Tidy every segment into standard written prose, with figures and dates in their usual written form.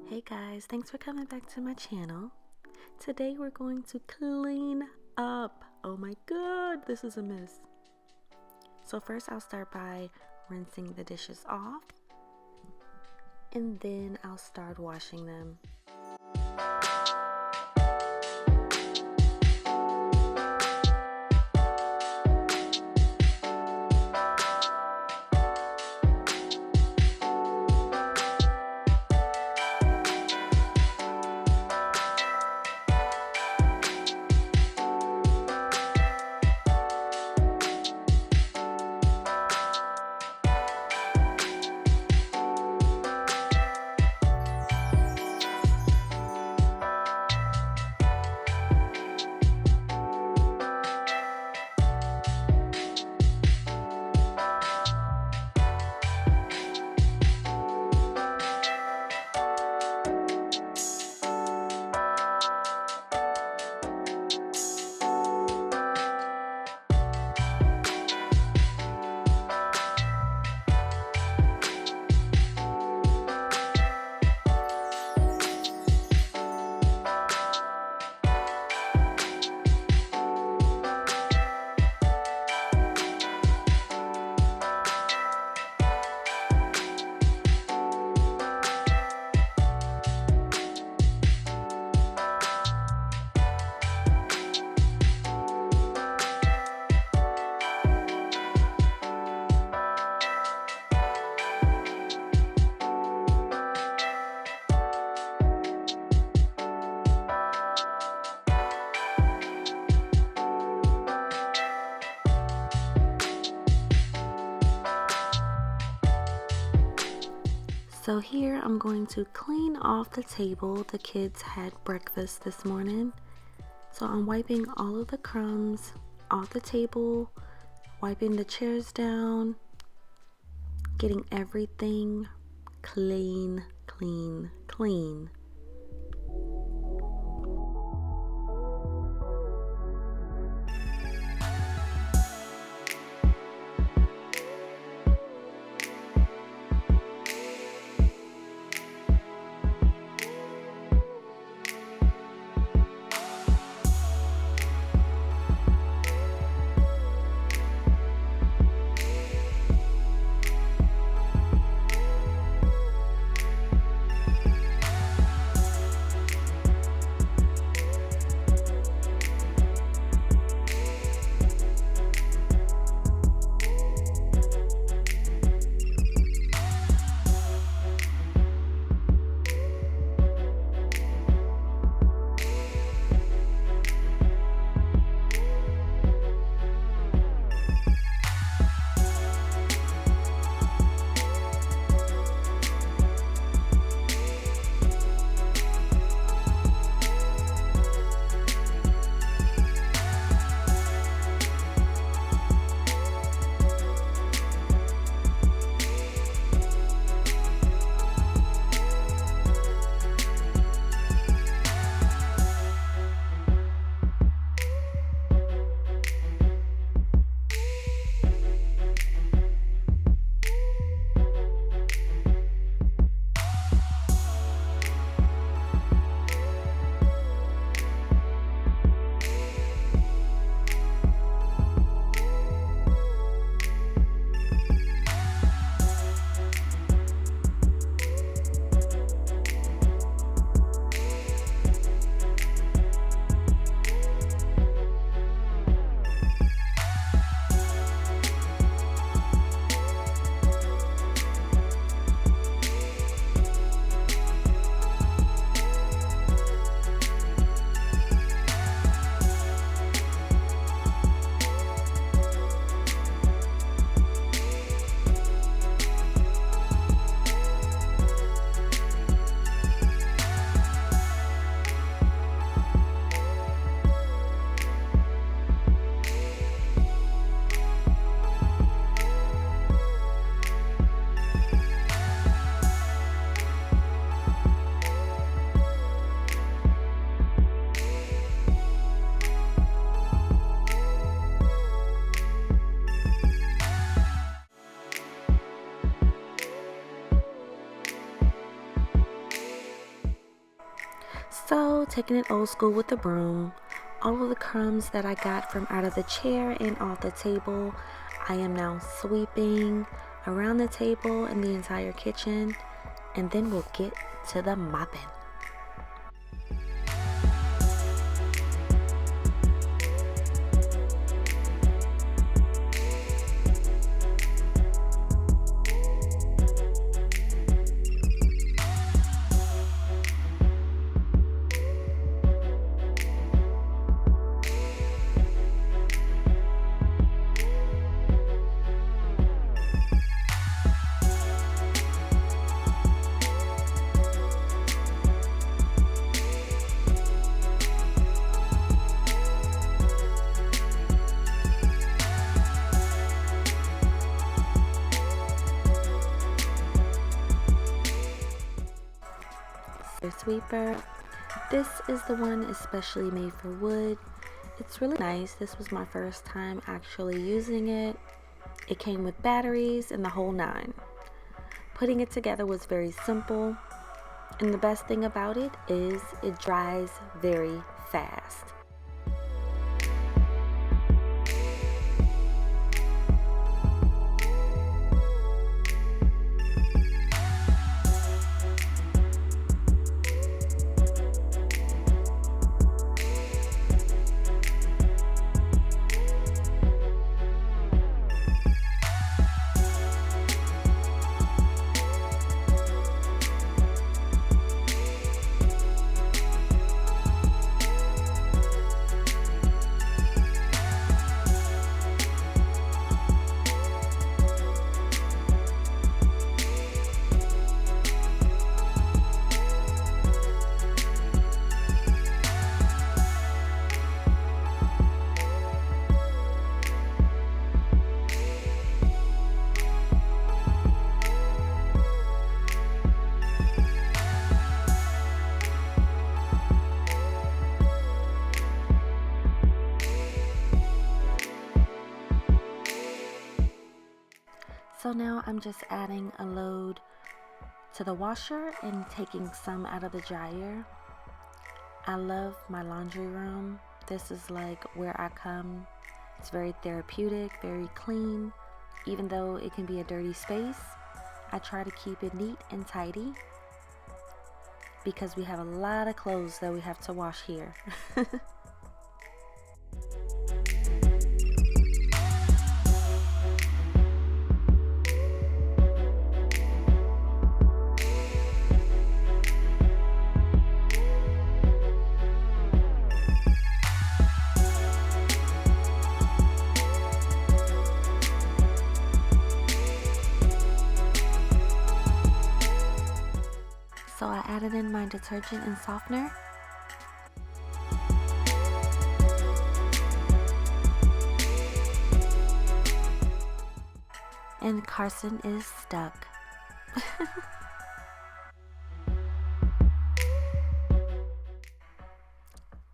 Hey guys, thanks for coming back to my channel. Today we're going to clean up. Oh my god, this is a mess. So first I'll start by rinsing the dishes off and then I'll start washing them. So here I'm going to clean off the table. The kids had breakfast this morning. So I'm wiping all of the crumbs off the table, wiping the chairs down, getting everything clean, clean, clean. So, taking it old school with the broom, all of the crumbs that I got from out of the chair and off the table, I am now sweeping around the table and the entire kitchen, and then we'll get to the mopping. Sweeper. This is the one especially made for wood. It's really nice. This was my first time actually using it. It came with batteries and the whole nine. Putting it together was very simple, and the best thing about it is it dries very fast. So now I'm just adding a load to the washer and taking some out of the dryer. I love my laundry room. This is like where I come. It's very therapeutic, very clean. Even though it can be a dirty space, I try to keep it neat and tidy because we have a lot of clothes that we have to wash here. So I added in my detergent and softener. And Carson is stuck.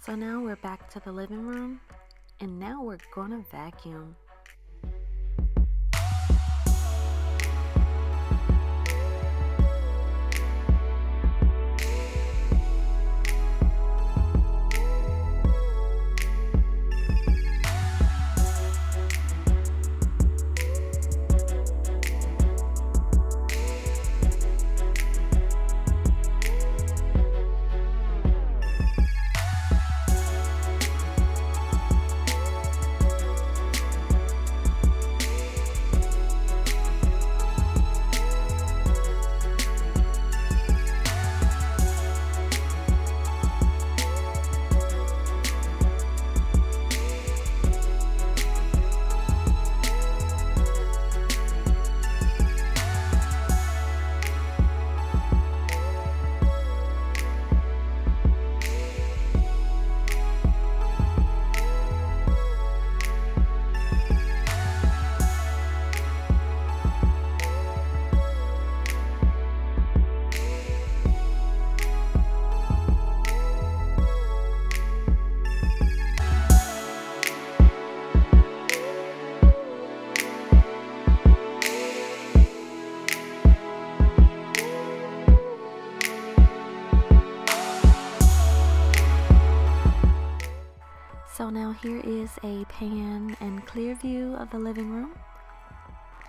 So now we're back to the living room, and now we're gonna vacuum. So now here is a pan and clear view of the living room.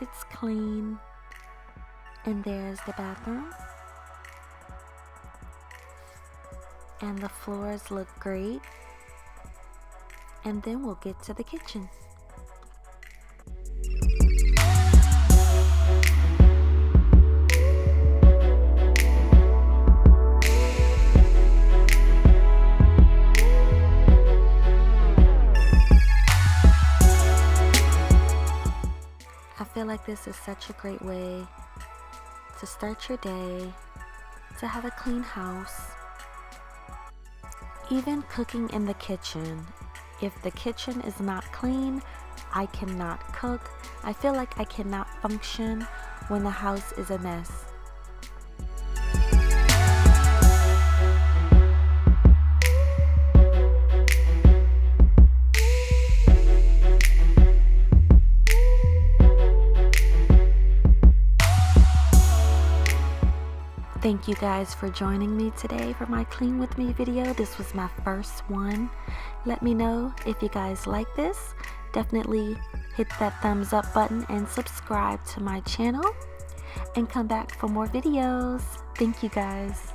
It's clean. And there's the bathroom. And the floors look great. And then we'll get to the kitchen. I feel like this is such a great way to start your day, to have a clean house. Even cooking in the kitchen. If the kitchen is not clean, I cannot cook. I feel like I cannot function when the house is a mess. Thank you guys for joining me today for my clean with me video. This was my first one. Let me know if you guys like this. Definitely hit that thumbs up button and subscribe to my channel and come back for more videos. Thank you guys.